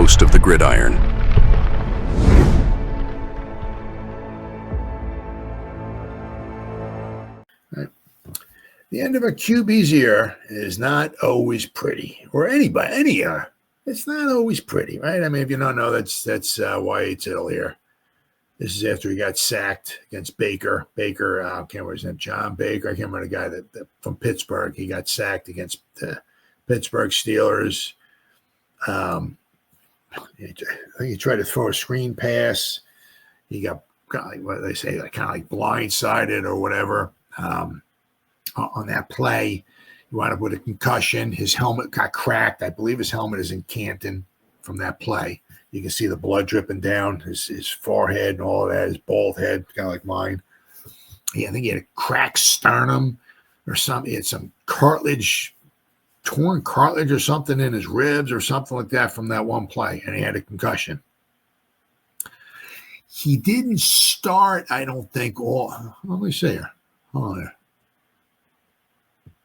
host of the Gridiron. The end of a QB's year is not always pretty, or any year. It's not always pretty, right? I mean, if you don't know, that's YA Tittle here. This is after he got sacked against Baker. Baker, I can't remember his name, John Baker. I can't remember the guy that from Pittsburgh. He got sacked against the Pittsburgh Steelers. I think he tried to throw a screen pass. He got what they say, kind of like blindsided or whatever. On that play, he wound up with a concussion. His helmet got cracked. I believe his helmet is in Canton from that play. You can see the blood dripping down his forehead and all of that, his bald head, kind of like mine. I think he had a cracked sternum or something. He had some torn cartilage or something in his ribs or something like that from that one play, and he had a concussion. He didn't start, I don't think, let me see here. Hold on there.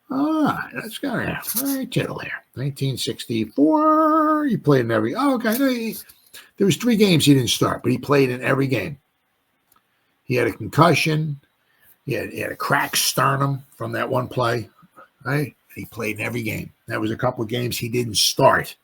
All right, let's go here. All right, Tittle here. 1964. He played in every. Oh, okay. No, there was 3 games he didn't start, but he played in every game. He had a concussion. He had a cracked sternum from that one play. Right? He played in every game. That was a couple of games he didn't start,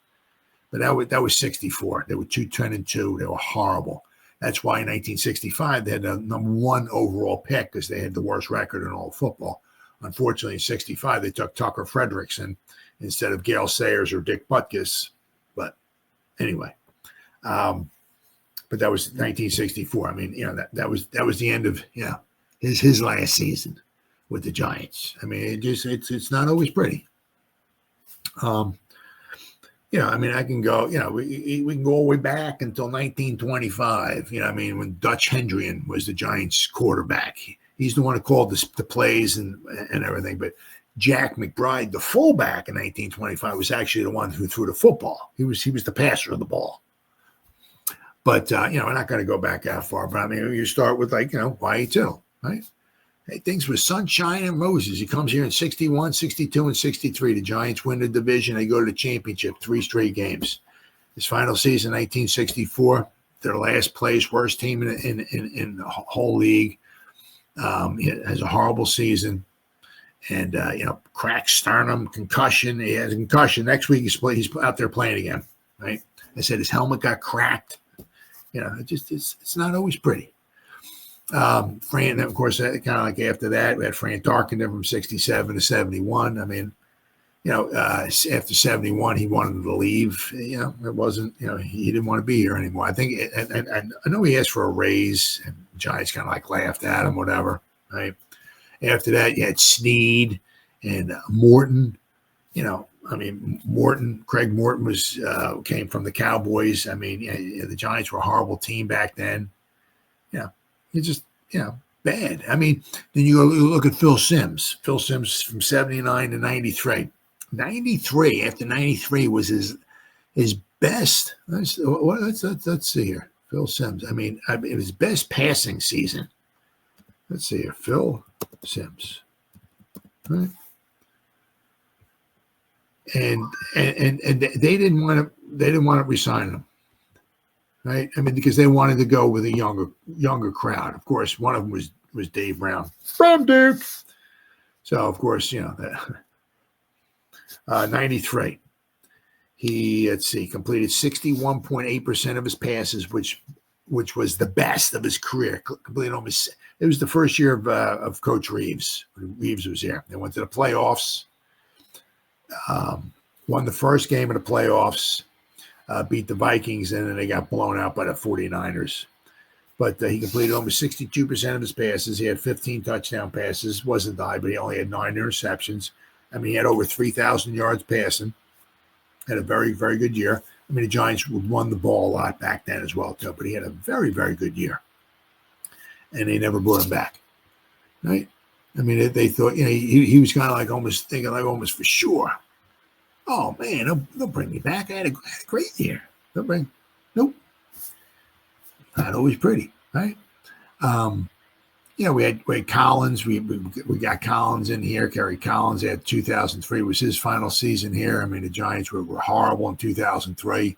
but that was 64. They were 2-10-2. They were horrible. That's why in 1965 they had the number 1 overall pick because they had the worst record in all of football. Unfortunately, in 65, they took Tucker Frederickson instead of Gale Sayers or Dick Butkus. But anyway, but that was 1964. I mean, that was the end of his last season with the Giants. I mean, it's not always pretty. I mean, I can go. We can go all the way back until 1925. When Dutch Hendrian was the Giants quarterback. He's the one who called the plays and everything. But Jack McBride, the fullback in 1925, was actually the one who threw the football. He was the passer of the ball. But, we're not going to go back that far. But, I mean, you start with, YA Tittle, right? Hey, things with sunshine and roses. He comes here in 61, 62, and 63. The Giants win the division. They go to the championship, 3 straight games. His final season, 1964, their last place, worst team in the whole league. He has a horrible season, and cracked sternum, concussion. He has a concussion. Next week he's out there playing again. Right? I said his helmet got cracked. It's not always pretty. Fran, of course, kind of like after that, we had Fran Tarkenton from 67 to 71. I mean, after 71, he wanted to leave. It wasn't. He didn't want to be here anymore. I think, and I know he asked for a raise, and Giants kind of like laughed at him, whatever. Right. After that, you had Snead and Morton. Craig Morton came from the Cowboys. I mean, the Giants were a horrible team back then. It's just bad. I mean, then you go look at Phil Simms. Phil Simms from 79 to 93. 93 after 93 was his best. Let's see here. Phil Simms. I mean, it was his best passing season. Let's see here. Phil Simms. Right. And they didn't want to resign him. Right. I mean, because they wanted to go with a younger crowd. Of course, one of them was Dave Brown from Duke. So of course, that 93. He completed 61.8% of his passes, which was the best of his career. Completed almost. It was the first year of Coach Reeves. Reeves was here. They went to the playoffs. Won the first game of the playoffs. Beat the Vikings, and then they got blown out by the 49ers. But he completed almost 62% of his passes. He had 15 touchdown passes. Wasn't high, but he only had 9 interceptions. I mean, he had over 3,000 yards passing. Had a very, very good year. I mean, the Giants won the ball a lot back then as well, too. But he had a very, very good year. And they never brought him back. Right? I mean, they thought, he was kind of like almost thinking like almost for sure. Oh, man, they'll bring me back. I had a great year. Nope. Not always pretty, right? We had Collins. We got Collins in here. Kerry Collins had 2003 was his final season here. I mean, the Giants were horrible in 2003.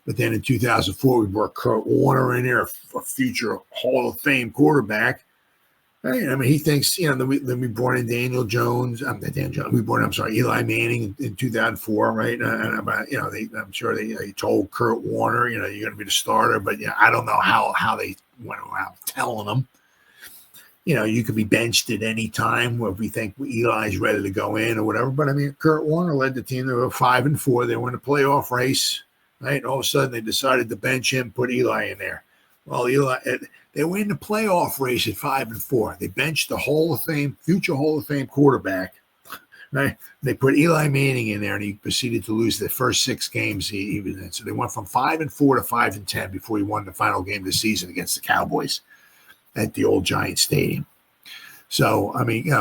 But then in 2004, we brought Kurt Warner in there, a future Hall of Fame quarterback. Right? I mean, he thinks, then we brought in Daniel Jones. Not Daniel Jones. Eli Manning in 2004, right? I'm sure they told Kurt Warner, you're going to be the starter. But I don't know how they went around telling him. You could be benched at any time if we think Eli's ready to go in or whatever. But I mean, Kurt Warner led the team. They were 5-4. They were in a playoff race, right? And all of a sudden, they decided to bench him, put Eli in there. Well, they were in the playoff race at 5-4. They benched the future Hall of Fame quarterback, right? They put Eli Manning in there, and he proceeded to lose the first 6 games he was in. So they went from 5-4 to 5-10 before he won the final game of the season against the Cowboys at the old Giant Stadium. So I mean,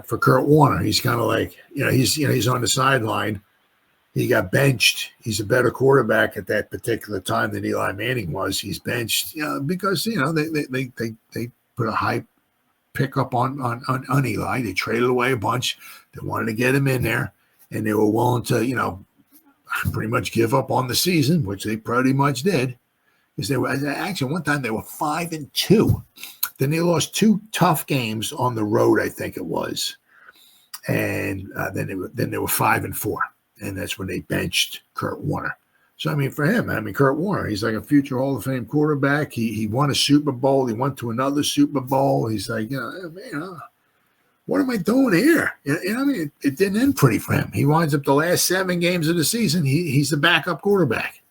for Kurt Warner, he's kind of like, he's on the sideline. He got benched. He's a better quarterback at that particular time than Eli Manning was. He's benched, because they put a high pickup on Eli. They traded away a bunch. They wanted to get him in there, and they were willing to, pretty much give up on the season, which they pretty much did. Because they were actually one time they were 5-2. Then they lost 2 tough games on the road, I think it was, and then they were 5-4. And that's when they benched Kurt Warner. So, I mean, for him, Kurt Warner, he's like a future Hall of Fame quarterback. He won a Super Bowl. He went to another Super Bowl. He's like, what am I doing here? It didn't end pretty for him. He winds up the last 7 games of the season. He's the backup quarterback.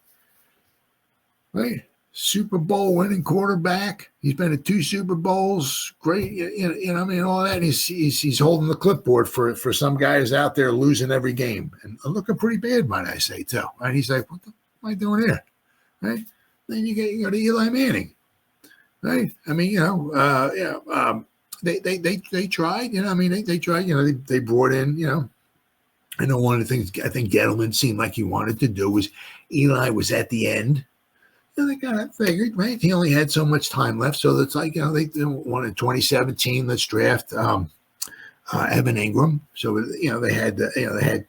Right? Super Bowl winning quarterback. He's been to 2 Super Bowls. Great, all that. And he's holding the clipboard for some guys out there losing every game and looking pretty bad, might I say, too. And he's like, what the am I doing here? Right? Then you go to Eli Manning. Right? I mean, they tried. They tried. They brought in. I know one of the things I think Gettleman seemed like he wanted to do was Eli was at the end. They kind of figured, right? He only had so much time left, so it's like, they wanted in 2017. Let's draft Evan Ingram. So they had Odell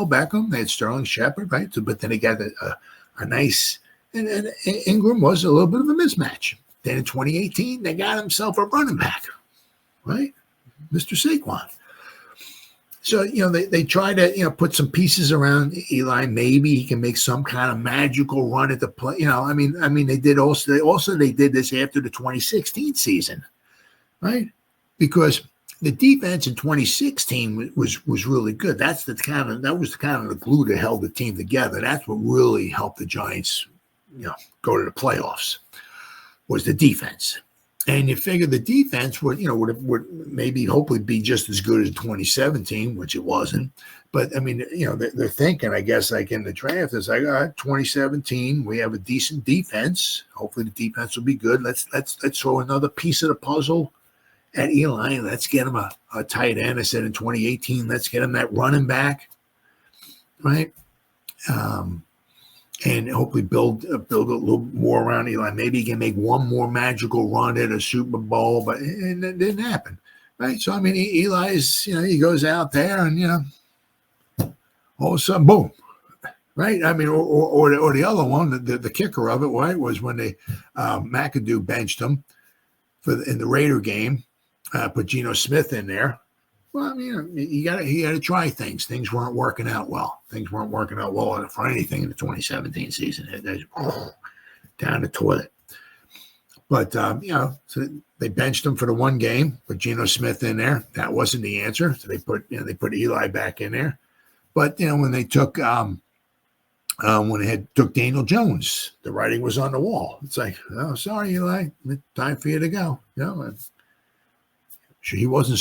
Beckham, they had Sterling Shepard, right? So, but then they got a nice, and Ingram was a little bit of a mismatch. Then in 2018, they got himself a running back, right, Mr. Saquon. So, they try to, put some pieces around Eli. Maybe he can make some kind of magical run at the play. They did this after the 2016 season, right? Because the defense in 2016 was really good. That was the kind of the glue that held the team together. That's what really helped the Giants, go to the playoffs, was the defense. And you figure the defense would maybe hopefully be just as good as 2017, which it wasn't. But they're thinking, I guess, like in the draft, it's like, all right, 2017, we have a decent defense. Hopefully the defense will be good. Let's throw another piece of the puzzle at Eli, and let's get him a tight end. I said in 2018, let's get him that running back, right? And hopefully build a little more around Eli. Maybe he can make one more magical run at a Super Bowl, but it didn't happen, right? So, Eli's, he goes out there and, all of a sudden, boom, right? Or the other one, the kicker of it, right, was when they McAdoo benched him in the Raider game, put Geno Smith in there. Well, he got to try things. Things weren't working out well. Things weren't working out well for anything in the 2017 season. Down the toilet. But, so they benched him for the one game, put Geno Smith in there. That wasn't the answer. So they put Eli back in there. But, when they took took Daniel Jones, the writing was on the wall. It's like, oh, sorry, Eli, time for you to go. He wasn't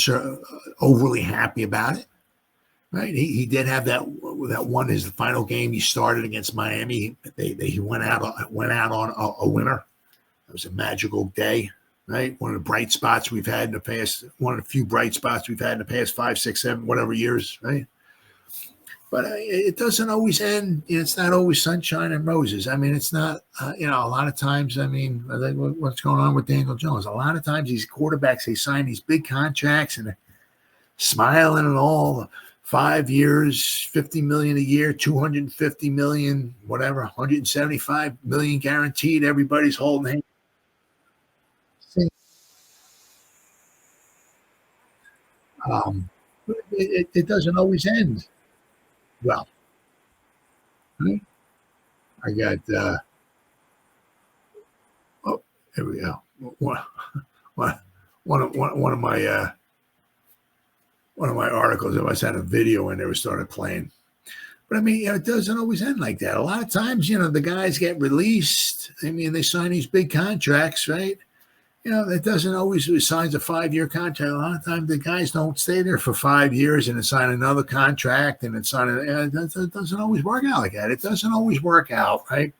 overly happy about it, right? He did have that one is the final game he started against Miami. He went out on a winner. It was a magical day, right? One of the bright spots we've had in the past. One of the few bright spots we've had in the past 5, 6, 7, whatever years, right? But it doesn't always end. It's not always sunshine and roses. It's not, a lot of times, what's going on with Daniel Jones? A lot of times these quarterbacks, they sign these big contracts and they're smiling and all, 5 years, 50 million a year, 250 million, whatever, 175 million guaranteed. Everybody's holding hands. But it doesn't always end well. Right? I got oh, here we go. One, one of my articles. I was had a video when they were started playing. But I mean, it doesn't always end like that. A lot of times, the guys get released. I mean, they sign these big contracts, right? It doesn't always signs a 5-year contract. A lot of times the guys don't stay there for 5 years and then sign another contract and then it doesn't always work out like that. It doesn't always work out, right?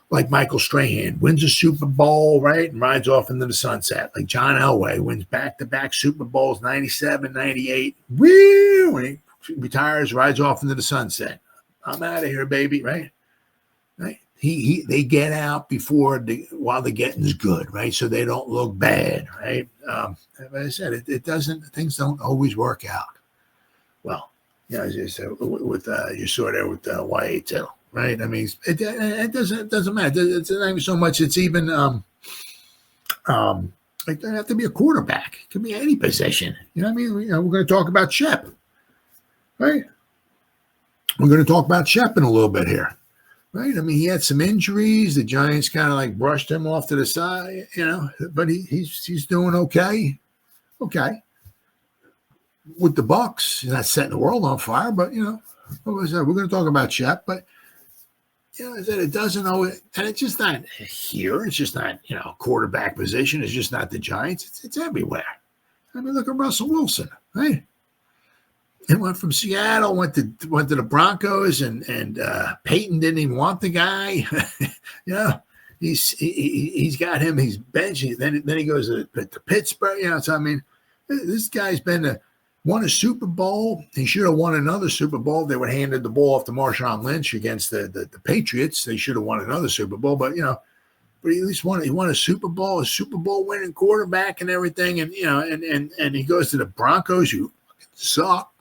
Like Michael Strahan wins a Super Bowl, right, and rides off into the sunset. Like John Elway wins back-to-back Super Bowls, 97, 98. Woo! When he retires, rides off into the sunset. I'm out of here, baby, right? Right? They get out while the getting's good, right? So they don't look bad, right? As I said, things don't always work out. Well, as you said, with you saw there with YA Tittle, right? I mean, it doesn't matter. It's not even so much. It's even it doesn't have to be a quarterback. It could be any position. You know what I mean? We're going to talk about Shep, right? We're going to talk about Shep in a little bit here. Right. I mean, he had some injuries. The Giants kind of like brushed him off to the side, but he's doing okay. Okay. With the Bucks, he's not setting the world on fire, but what was that? We're going to talk about Shep, but I said it doesn't always, and it's just not here. It's just not quarterback position. It's just not the Giants. It's everywhere. I mean, look at Russell Wilson, right? It went from Seattle, went to the Broncos, and Peyton didn't even want the guy. He's got him. He's benching. Then he goes to Pittsburgh. So I mean, this guy's won a Super Bowl. He should have won another Super Bowl. They would have handed the ball off to Marshawn Lynch against the Patriots. They should have won another Super Bowl, but but he at least won. He won a Super Bowl winning quarterback and everything. And and he goes to the Broncos, who suck.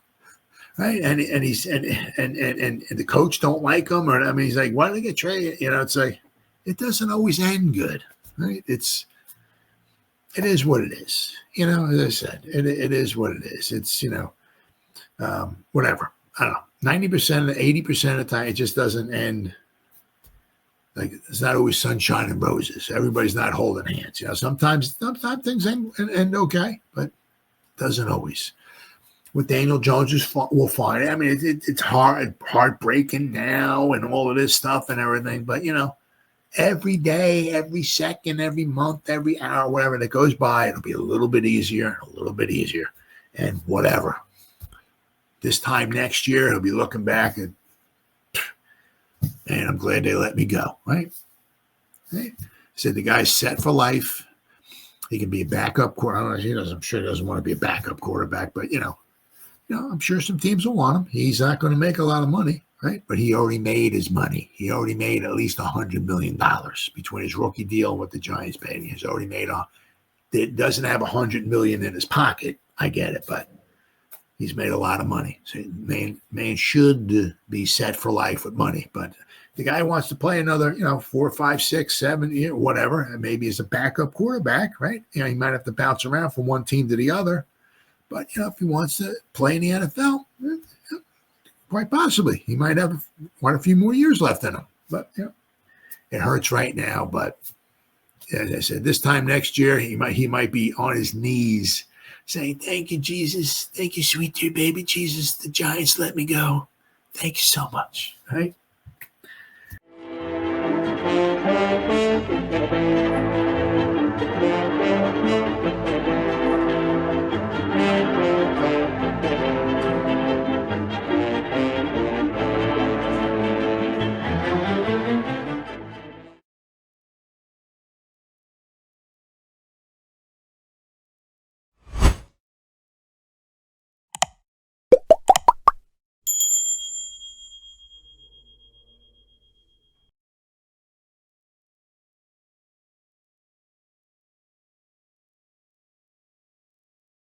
Right, and the coach don't like him, or I mean, he's like, why did they get traded? It's like it doesn't always end good, right? It is what it is. As I said, it is what it is. It's whatever. I don't know. 90%, 80% of the time, it just doesn't end. Like it's not always sunshine and roses. Everybody's not holding hands. Sometimes things end okay, but it doesn't always. With Daniel Jones, we'll find it. I mean, it's heartbreaking now and all of this stuff and everything. But, every day, every second, every month, every hour, whatever that goes by, it'll be a little bit easier, and whatever. This time next year, he'll be looking back and I'm glad they let me go, right? Said the guy's set for life. He can be a backup quarterback. I'm sure he doesn't want to be a backup quarterback, but, I'm sure some teams will want him. He's not going to make a lot of money, right? But he already made his money. He already made at least $100 million between his rookie deal and what the Giants paid. He's already made it doesn't have $100 million in his pocket. I get it, but he's made a lot of money. So man should be set for life with money. But the guy wants to play another, 4, 5, 6, 7, whatever, and maybe as a backup quarterback, right? He might have to bounce around from one team to the other. But, if he wants to play in the NFL, quite possibly. He might have quite a few more years left in him. But, it hurts right now. But, as I said, this time next year, he might be on his knees saying, thank you, Jesus. Thank you, sweet dear baby Jesus. The Giants let me go. Thank you so much. Right?